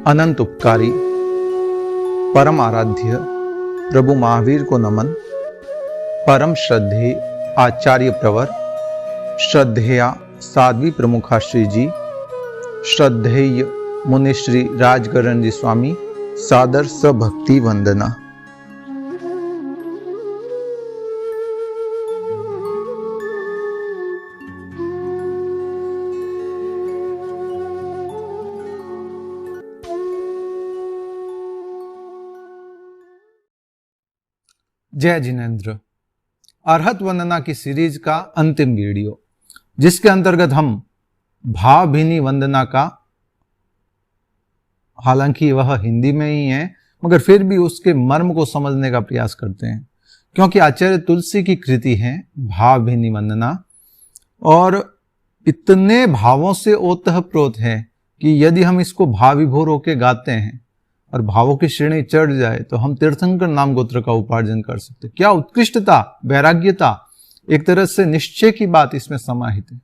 अनंत उपकारी परम आराध्य प्रभु महावीर को नमन। परम श्रद्धेय आचार्य प्रवर, श्रद्धेया साध्वी प्रमुखा श्री जी, श्रद्धेय मुनि श्री राजगरण जी स्वामी, सादर सभक्ति वंदना। जय जिनेन्द्र। अरहत वंदना की सीरीज का अंतिम वीडियो, जिसके अंतर्गत हम भावभीनी वंदना का, हालांकि वह हिंदी में ही है मगर फिर भी उसके मर्म को समझने का प्रयास करते हैं, क्योंकि आचार्य तुलसी की कृति है भावभीनी वंदना और इतने भावों से ओतप्रोत है कि यदि हम इसको भाव विभोर होकर गाते हैं और भावों की श्रेणी चढ़ जाए तो हम तीर्थंकर नाम गोत्र का उपार्जन कर सकते। क्या उत्कृष्टता, वैराग्यता, एक तरह से निश्चय की बात इसमें समाहित है।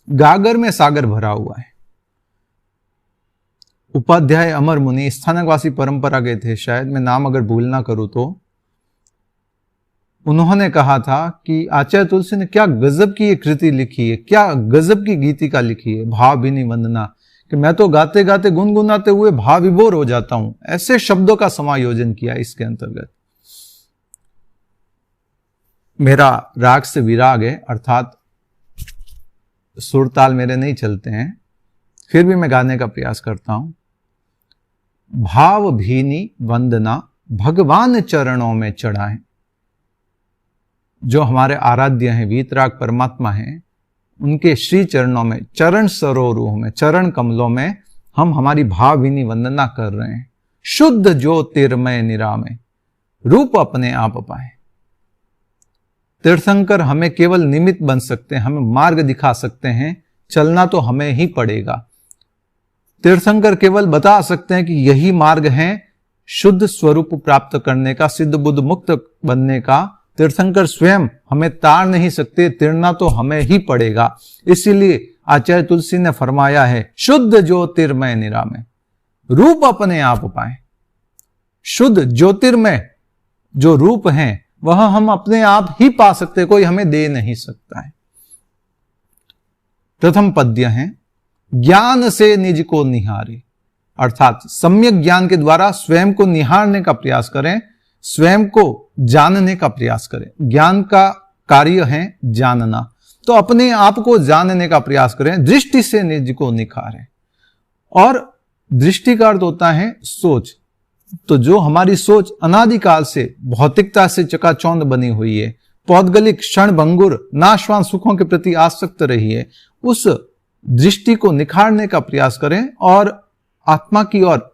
गागर में सागर भरा हुआ है। उपाध्याय अमर मुनि स्थानकवासी परंपरा के थे, शायद मैं नाम अगर भूल ना करूं तो। उन्होंने कहा था कि आचार्य तुलसी ने क्या गजब की ये कृति लिखी है, क्या गजब की गीतिका लिखी है भावभीनी वंदना, कि मैं तो गाते गाते गुनगुनाते हुए भाव विभोर हो जाता हूं। ऐसे शब्दों का समायोजन किया इसके अंतर्गत। मेरा राग से विराग है, अर्थात सुरताल मेरे नहीं चलते हैं, फिर भी मैं गाने का प्रयास करता हूं। भावभीनी वंदना भगवान चरणों में चढ़ाएं। जो हमारे आराध्य हैं, वीतराग परमात्मा हैं, उनके श्री चरणों में, चरण सरोवरों में, चरण कमलों में हम हमारी भावभीनी वंदना कर रहे हैं। शुद्ध ज्योतिर्मय निरामय रूप अपने आप पाए। तीर्थंकर हमें केवल निमित्त बन सकते हैं, हमें मार्ग दिखा सकते हैं, चलना तो हमें ही पड़ेगा। तीर्थंकर केवल बता सकते हैं कि यही मार्ग है शुद्ध स्वरूप प्राप्त करने का, सिद्ध बुद्ध मुक्त बनने का। तीर्थंकर स्वयं हमें तार नहीं सकते, तिरना तो हमें ही पड़ेगा। इसीलिए आचार्य तुलसी ने फरमाया है, शुद्ध ज्योतिर्मय निरामय रूप अपने आप पाए। शुद्ध ज्योतिर्मय जो रूप है वह हम अपने आप ही पा सकते, कोई हमें दे नहीं सकता है। प्रथम पद्य है, ज्ञान से निज को निहारे, अर्थात सम्यक ज्ञान के द्वारा स्वयं को निहारने का प्रयास करें, स्वयं को जानने का प्रयास करें। ज्ञान का कार्य है जानना, तो अपने आप को जानने का प्रयास करें। दृष्टि से निज को निखारें, और दृष्टि का अर्थ होता है सोच। तो जो हमारी सोच अनादिकाल से भौतिकता से चकाचौंध बनी हुई है, पौद्गलिक क्षण भंगुर नाशवान सुखों के प्रति आसक्त रही है, उस दृष्टि को निखारने का प्रयास करें और आत्मा की ओर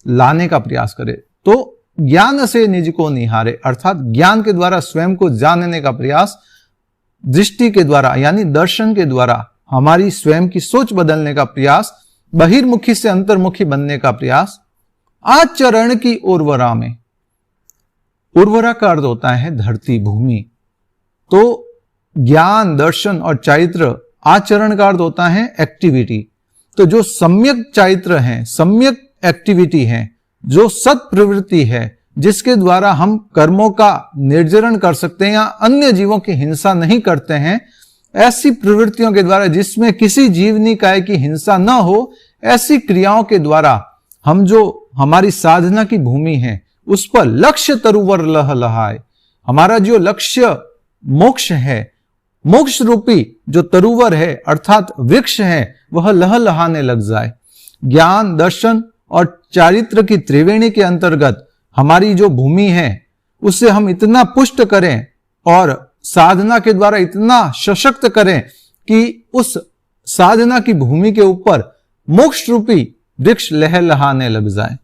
लाने का प्रयास करें। तो ज्ञान से निज को निहारे, अर्थात ज्ञान के द्वारा स्वयं को जानने का प्रयास, दृष्टि के द्वारा यानी दर्शन के द्वारा हमारी स्वयं की सोच बदलने का प्रयास, बहिर्मुखी से अंतर्मुखी बनने का प्रयास। आचरण की उर्वरा में, उर्वरा का अर्थ होता है धरती, भूमि। तो ज्ञान, दर्शन और चारित्र, आचरण का अर्थ होता है एक्टिविटी। तो जो सम्यक चारित्र है, सम्यक एक्टिविटी है, जो सत प्रवृत्ति है, जिसके द्वारा हम कर्मों का निर्जरण कर सकते हैं या अन्य जीवों की हिंसा नहीं करते हैं, ऐसी प्रवृत्तियों के द्वारा जिसमें किसी जीवनी काय की हिंसा न हो, ऐसी क्रियाओं के द्वारा हम जो हमारी साधना की भूमि है उस पर लक्ष्य तरुवर लहलहाए। हमारा जो लक्ष्य मोक्ष है, मोक्ष रूपी जो तरुवर है अर्थात वृक्ष है, वह लहलहाने लग जाए। ज्ञान, दर्शन और चारित्र की त्रिवेणी के अंतर्गत हमारी जो भूमि है उसे हम इतना पुष्ट करें और साधना के द्वारा इतना सशक्त करें कि उस साधना की भूमि के ऊपर मोक्ष रूपी वृक्ष लहलहाने लग जाए।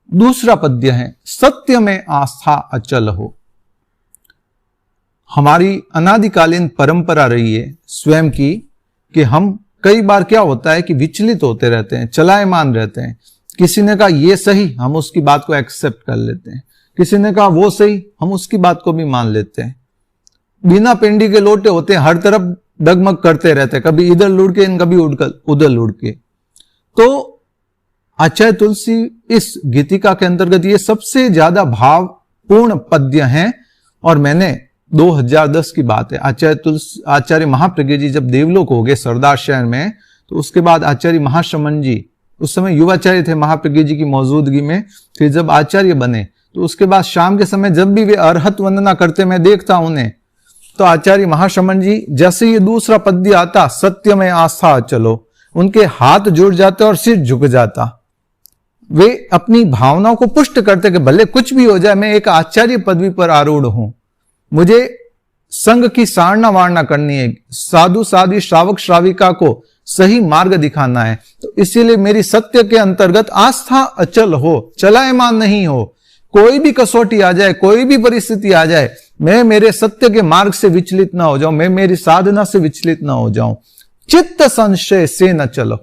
दूसरा पद्य है, सत्य में आस्था अचल हो। हमारी अनादिकालीन परंपरा रही है स्वयं की कि हम कई बार क्या होता है कि विचलित होते रहते हैं, चलायमान रहते हैं। किसी ने कहा ये सही, हम उसकी बात को एक्सेप्ट कर लेते हैं। किसी ने कहा वो सही, हम उसकी बात को भी मान लेते हैं। बिना पेंडी के लोटे होते हैं, हर तरफ डगमग करते रहते हैं, कभी इधर लुढ़के कभी उधर लुढ़के। तो आचार्य तुलसी इस गीतिका के अंतर्गत ये सबसे ज्यादा भावपूर्ण पद्य हैं। और मैंने 2010 की बात है, आचार्य महाप्रज्ञ जी जब देवलोक हो गए सरदार शहर में, तो उसके बाद आचार्य महाशमन जी उस समय युवाचार्य थे महाप्रज्ञ जी की मौजूदगी में, फिर जब आचार्य बने तो उसके बाद शाम के समय जब भी वे अरहत वंदना करते मैं देखता उन्हें, तो आचार्य महाशमन जी जैसे ये दूसरा पद्य आता, सत्य में आस्था चलो, उनके हाथ जुड़ जाते और सिर झुक जाता। वे अपनी भावनाओं को पुष्ट करते कि भले कुछ भी हो जाए, मैं एक आचार्य पदवी पर आरूढ़ हूं, मुझे संघ की सारना वारना करनी है, साधु साध्वी श्रावक श्राविका को सही मार्ग दिखाना है। तो इसीलिए मेरी सत्य के अंतर्गत आस्था अचल हो, चलायमान नहीं हो। कोई भी कसौटी आ जाए, कोई भी परिस्थिति आ जाए, मैं मेरे सत्य के मार्ग से विचलित ना हो जाऊं, मैं मेरी साधना से विचलित ना हो जाऊं। चित्त संशय से न चलो,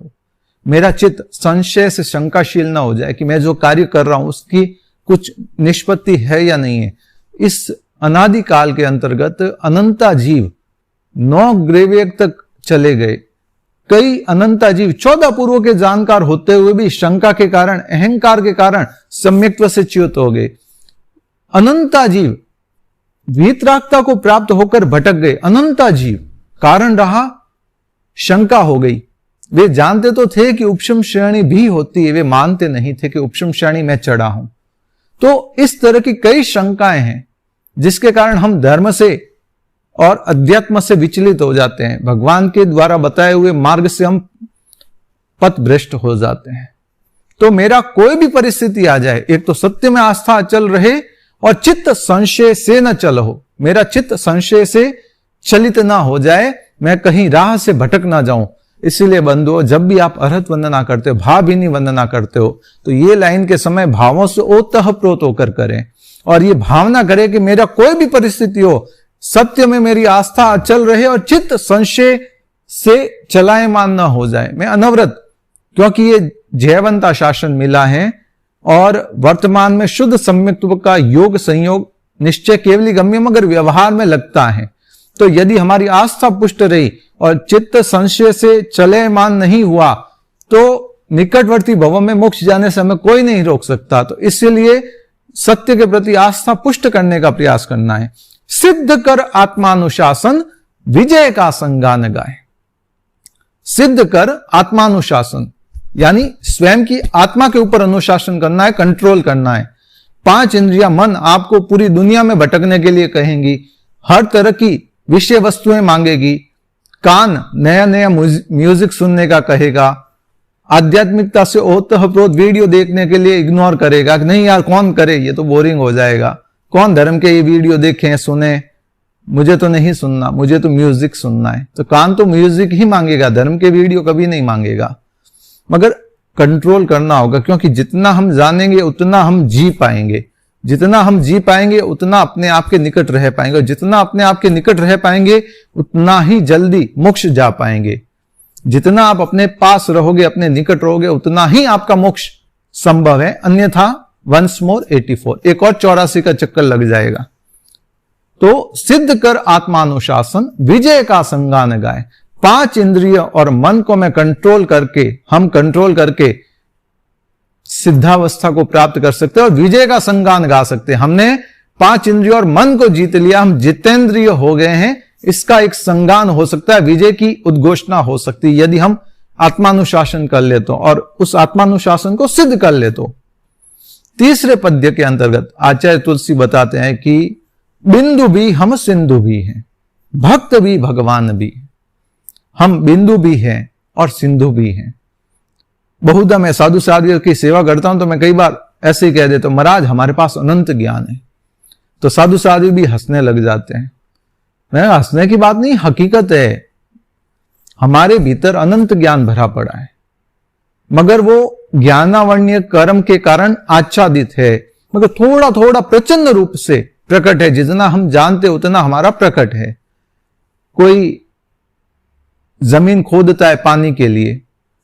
मेरा चित्त संशय से शंकाशील ना हो जाए कि मैं जो कार्य कर रहा हूं उसकी कुछ निष्पत्ति है या नहीं है। इस अनादि काल के अंतर्गत अनंता जीव 9 ग्रेवेग तक चले गए। कई अनंता जीव 14 पूर्व के जानकार होते हुए भी शंका के कारण, अहंकार के कारण सम्यक्त्व से च्युत हो गए। अनंता जीव वीतरागता को प्राप्त होकर भटक गए। अनंता जीव कारण रहा शंका हो गई। वे जानते तो थे कि उपशम श्रेणी भी होती है, वे मानते नहीं थे कि उपशम श्रेणी में चढ़ा हूं। तो इस तरह की कई शंकाएं हैं जिसके कारण हम धर्म से और अध्यात्म से विचलित हो जाते हैं। भगवान के द्वारा बताए हुए मार्ग से हम पथ भ्रष्ट हो जाते हैं। तो मेरा कोई भी परिस्थिति आ जाए, एक तो सत्य में आस्था चल रहे और चित्त संशय से न चल हो, मेरा चित्त संशय से चलित ना हो जाए, मैं कहीं राह से भटक ना जाऊं। इसीलिए बंधुओं, जब भी आप अरहत वंदना करते हो, भावहीनी वंदना करते हो, तो ये लाइन के समय भावों से ओतप्रोत होकर करें और ये भावना करें कि मेरा कोई भी परिस्थिति हो, सत्य में मेरी आस्था अचल रहे और चित्त संशय से चलायमान न हो जाए। मैं अनवरत, क्योंकि ये जयवंता शासन मिला है और वर्तमान में शुद्ध सम्यक्त्व का योग संयोग निश्चय केवली गम्य मगर व्यवहार में लगता है। तो यदि हमारी आस्था पुष्ट रही और चित्त संशय से चलयमान नहीं हुआ, तो निकटवर्ती भवों में मोक्ष जाने से हमें कोई नहीं रोक सकता। तो इसलिए सत्य के प्रति आस्था पुष्ट करने का प्रयास करना है। सिद्ध कर आत्मानुशासन, विजय का संगान गाए। सिद्ध कर आत्मानुशासन यानी स्वयं की आत्मा के ऊपर अनुशासन करना है, कंट्रोल करना है। 5 इंद्रियां, मन आपको पूरी दुनिया में भटकने के लिए कहेंगी, हर तरह की विषय वस्तुएं मांगेगी, कान नया नया म्यूजिक सुनने का कहेगा, आध्यात्मिकता से ओतप्रोत वीडियो देखने के लिए इग्नोर करेगा कि नहीं यार कौन करे, ये तो बोरिंग हो जाएगा, कौन धर्म के ये वीडियो देखें सुने, मुझे तो नहीं सुनना, मुझे तो म्यूजिक सुनना है। तो कान तो म्यूजिक ही मांगेगा, धर्म के वीडियो कभी नहीं मांगेगा। मगर कंट्रोल करना होगा, क्योंकि जितना हम जानेंगे उतना हम जी पाएंगे, जितना हम जी पाएंगे उतना अपने आप के निकट रह पाएंगे, और जितना अपने आप के निकट रह पाएंगे उतना ही जल्दी मोक्ष जा पाएंगे। जितना आप अपने पास रहोगे, अपने निकट रहोगे, उतना ही आपका मोक्ष संभव है। अन्यथा वंस मोर 84, एक और 84 का चक्कर लग जाएगा। तो सिद्ध कर आत्मानुशासन, विजय का संगान गाए। 5 इंद्रिय और मन को मैं कंट्रोल करके, हम कंट्रोल करके सिद्धावस्था को प्राप्त कर सकते हैं और विजय का संगान गा सकते हैं। हमने 5 इंद्रिय और मन को जीत लिया, हम जितेंद्रिय हो गए हैं। इसका एक संगान हो सकता है, विजय की उद्घोषणा हो सकती है यदि हम आत्मानुशासन कर ले तो, और उस आत्मानुशासन को सिद्ध कर ले तो। तीसरे पद्य के अंतर्गत आचार्य तुलसी बताते हैं कि बिंदु भी हम सिंधु भी हैं, भक्त भी भगवान भी। हम बिंदु भी हैं और सिंधु भी हैं। बहुधा मैं साधु साधियों की सेवा करता हूं तो मैं कई बार ऐसे ही कह देता हूं, महाराज हमारे पास अनंत ज्ञान है। तो साधु साधु भी हंसने लग जाते हैं। मैं हंसने की बात नहीं, हकीकत है, हमारे भीतर अनंत ज्ञान भरा पड़ा है, मगर वो ज्ञानावण्य कर्म के कारण आच्छादित है, मगर थोड़ा थोड़ा प्रचंड रूप से प्रकट है। जितना हम जानते उतना हमारा प्रकट है। कोई जमीन खोदता है पानी के लिए,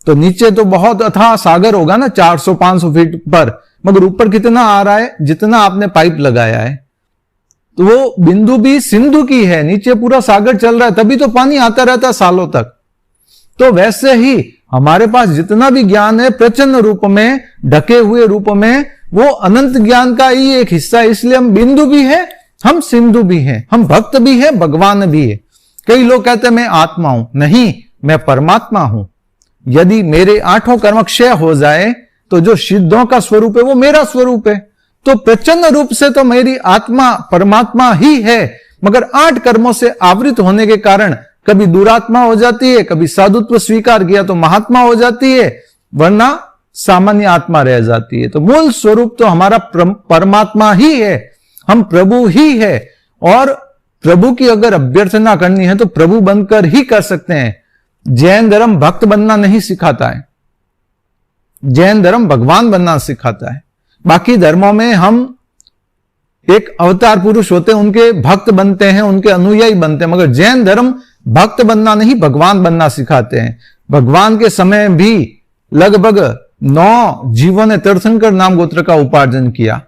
तो नीचे तो बहुत अथाह सागर होगा ना, 400-500 फीट पर, मगर ऊपर कितना आ रहा है, जितना आपने पाइप लगाया है। तो वो बिंदु भी सिंधु की है, नीचे पूरा सागर चल रहा है, तभी तो पानी आता रहता है सालों तक। तो वैसे ही हमारे पास जितना भी ज्ञान है प्रचन्न रूप में, ढके हुए रूप में, वो अनंत ज्ञान का ही एक हिस्सा है। इसलिए हम बिंदु भी है, हम सिंधु भी हैं, हम भक्त भी है, भगवान भी है। कई लोग कहते हैं मैं आत्मा हूं, नहीं, मैं परमात्मा हूं। यदि मेरे 8 कर्म क्षय हो जाए तो जो सिद्धों का स्वरूप है वो मेरा स्वरूप है। तो प्रचन्न रूप से तो मेरी आत्मा परमात्मा ही है, मगर 8 कर्मों से आवृत होने के कारण कभी दुरात्मा हो जाती है, कभी साधुत्व स्वीकार किया तो महात्मा हो जाती है, वरना सामान्य आत्मा रह जाती है। तो मूल स्वरूप तो हमारा परमात्मा ही है, हम प्रभु ही है। और प्रभु की अगर अभ्यर्थना करनी है तो प्रभु बनकर ही कर सकते हैं। जैन धर्म भक्त बनना नहीं सिखाता है, जैन धर्म भगवान बनना सिखाता है। बाकी धर्मों में हम एक अवतार पुरुष होते हैं, उनके भक्त बनते हैं, उनके अनुयायी बनते हैं, मगर जैन धर्म भक्त बनना नहीं भगवान बनना सिखाते हैं। भगवान के समय भी लगभग 9 जीवों ने तीर्थंकर नाम गोत्र का उपार्जन किया।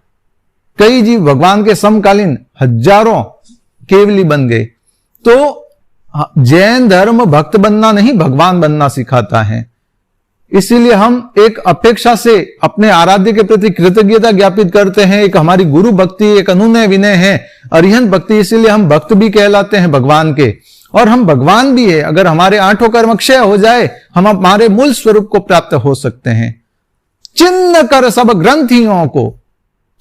कई जीव भगवान के समकालीन हजारों केवली बन गए। तो जैन धर्म भक्त बनना नहीं भगवान बनना सिखाता है। इसीलिए हम एक अपेक्षा से अपने आराध्य के प्रति कृतज्ञता ज्ञापित करते हैं। एक हमारी गुरु भक्ति, एक अनुनय विनय है, अरिहंत भक्ति। इसीलिए हम भक्त भी कहलाते हैं भगवान के, और हम भगवान भी है। अगर हमारे 8 कर्म क्षय हो जाए, हम हमारे मूल स्वरूप को प्राप्त हो सकते हैं। चिन्ह कर सब ग्रंथियों को,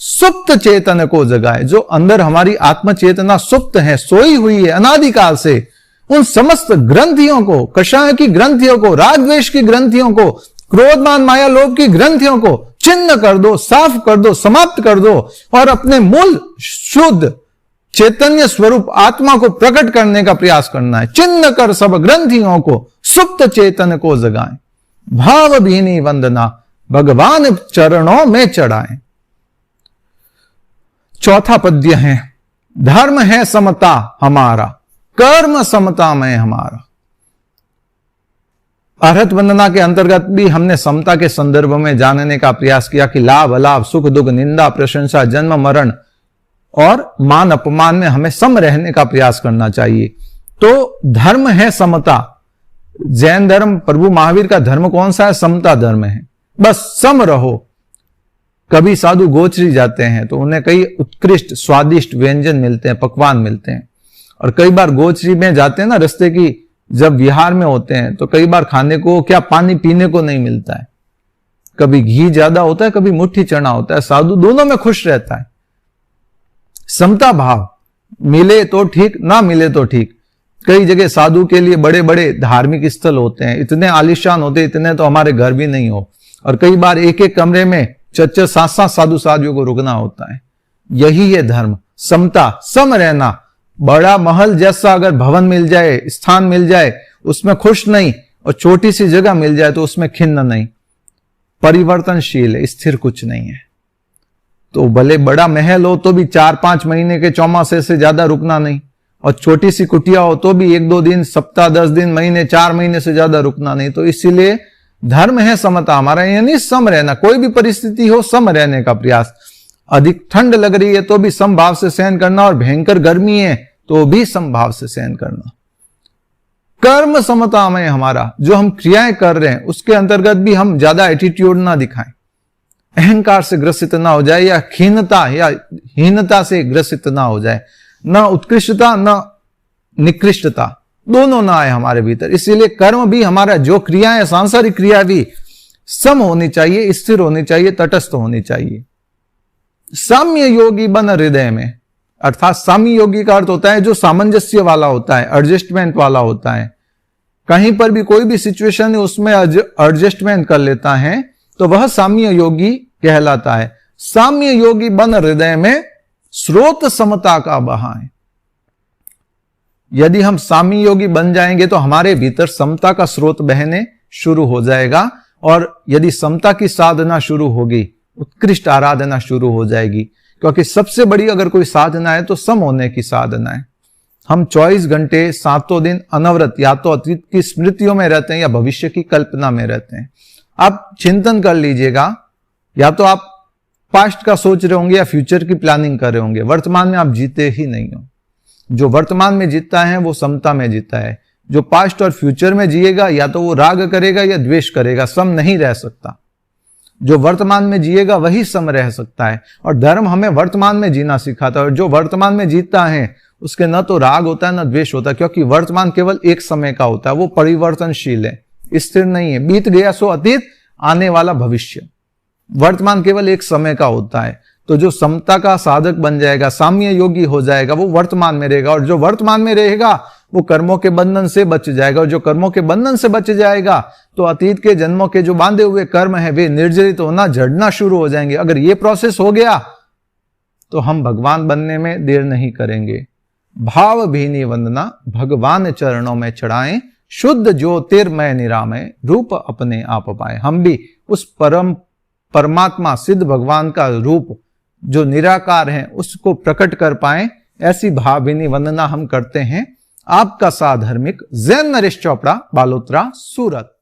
सुप्त चेतन को जगाए। जो अंदर हमारी आत्म चेतना सुप्त है, सोई हुई है अनादिकाल से, उन समस्त ग्रंथियों को, कषाय की ग्रंथियों को, राग द्वेष की ग्रंथियों को, क्रोधमान माया लोभ की ग्रंथियों को चिन्ह कर दो, साफ कर दो, समाप्त कर दो, और अपने मूल शुद्ध चैतन्य स्वरूप आत्मा को प्रकट करने का प्रयास करना है। चिन्ह कर सब ग्रंथियों को, सुप्त चेतन को जगाएं, भाव भीनी वंदना भगवान चरणों में चढ़ाएं। चौथा पद्य है, धर्म है समता हमारा, कर्म समता में हमारा। अर्हत वंदना के अंतर्गत भी हमने समता के संदर्भ में जानने का प्रयास किया कि लाभ अलाभ, सुख दुख, निंदा प्रशंसा, जन्म मरण और मान अपमान में हमें सम रहने का प्रयास करना चाहिए। तो धर्म है समता। जैन धर्म, प्रभु महावीर का धर्म कौन सा है? समता धर्म है। बस सम रहो। कभी साधु गोचरी जाते हैं तो उन्हें कई उत्कृष्ट स्वादिष्ट व्यंजन मिलते हैं, पकवान मिलते हैं। और कई बार गोचरी में जाते हैं ना, रास्ते की जब विहार में होते हैं तो कई बार खाने को क्या पानी पीने को नहीं मिलता है। कभी घी ज्यादा होता है, कभी मुट्ठी चना होता है। साधु दोनों में खुश रहता है। समता भाव, मिले तो ठीक, ना मिले तो ठीक। कई जगह साधु के लिए बड़े बड़े धार्मिक स्थल होते हैं, इतने आलिशान होते हैं, इतने तो हमारे घर भी नहीं हो। और कई बार एक एक कमरे में 4-4, 7-7 साधु साधियों को रुकना होता है। यही है धर्म, समता, सम रहना। बड़ा महल जैसा अगर भवन मिल जाए, स्थान मिल जाए, उसमें खुश नहीं, और छोटी सी जगह मिल जाए तो उसमें खिन्न नहीं। परिवर्तनशील है, स्थिर कुछ नहीं है। तो भले बड़ा महल हो तो भी 4-5 महीने के चौमासे से ज्यादा रुकना नहीं, और छोटी सी कुटिया हो तो भी 1-2 दिन, सप्ताह, 10 दिन, महीने, 4 महीने से ज्यादा रुकना नहीं। तो इसीलिए धर्म है समता हमारा, यानी सम रहना। कोई भी परिस्थिति हो, सम रहने का प्रयास। अधिक ठंड लग रही है तो भी समभाव से सहन करना, और भयंकर गर्मी है तो भी समभाव से सहन करना। कर्म समता में हमारा, जो हम क्रियाएं कर रहे हैं उसके अंतर्गत भी हम ज्यादा एटीट्यूड ना दिखाएं, अहंकार से ग्रसित ना हो जाए, या खीनता या हीनता से ग्रसित ना हो जाए। ना उत्कृष्टता ना निकृष्टता, दोनों ना आए हमारे भीतर। इसीलिए कर्म भी हमारा, जो क्रियाएं, सांसारिक क्रिया भी सम होनी चाहिए, स्थिर होनी चाहिए, तटस्थ होनी चाहिए। साम्य योगी बन हृदय में, अर्थात साम्य योगी का अर्थ होता है जो सामंजस्य वाला होता है, एडजस्टमेंट वाला होता है। कहीं पर भी कोई भी सिचुएशन है उसमें एडजस्टमेंट कर लेता है तो वह साम्य योगी कहलाता है। साम्य योगी बन हृदय में, स्रोत समता का बहाएं। यदि हम साम्य योगी बन जाएंगे तो हमारे भीतर समता का स्रोत बहने शुरू हो जाएगा, और यदि समता की साधना शुरू होगी, उत्कृष्ट आराधना शुरू हो जाएगी। क्योंकि सबसे बड़ी अगर कोई साधना है तो सम होने की साधना है। हम 24 घंटे 7 दिन अनवरत या तो अतीत की स्मृतियों में रहते हैं या भविष्य की कल्पना में रहते हैं। आप चिंतन कर लीजिएगा, या तो आप पास्ट का सोच रहे होंगे या फ्यूचर की प्लानिंग कर रहे होंगे। वर्तमान में आप जीते ही नहीं हो। जो वर्तमान में जीतता है वो समता में जीता है। जो पास्ट और फ्यूचर में जिएगा या तो वो राग करेगा या द्वेष करेगा, सम नहीं रह सकता। जो वर्तमान में जिएगा वही सम रह सकता है। और धर्म हमें वर्तमान में जीना सिखाता है, और जो वर्तमान में जीता है उसके न तो राग होता है न द्वेष होता है, क्योंकि वर्तमान केवल एक समय का होता है, वो परिवर्तनशील है, स्थिर नहीं है। बीत गया सो अतीत, आने वाला भविष्य। वर्तमान केवल एक समय का होता है। तो जो समता का साधक बन जाएगा, साम्य योगी हो जाएगा, वो वर्तमान में रहेगा, और जो वर्तमान में रहेगा वो कर्मों के बंधन से बच जाएगा, और जो कर्मों के बंधन से बच जाएगा तो अतीत के जन्मों के जो बांधे हुए कर्म है वे निर्जरित होना, झड़ना शुरू हो जाएंगे। अगर ये प्रोसेस हो गया तो हम भगवान बनने में देर नहीं करेंगे। भाव भीनी वंदना भगवान चरणों में चढ़ाएं, शुद्ध ज्योतिर्मय निरामय रूप अपने आप पाए। हम भी उस परमात्मा सिद्ध भगवान का रूप जो निराकार है उसको प्रकट कर पाए, ऐसी भावभीनी वंदना हम करते हैं। आपका साधर्मिक जैन नरेश चोपड़ा, बालोतरा, सूरत।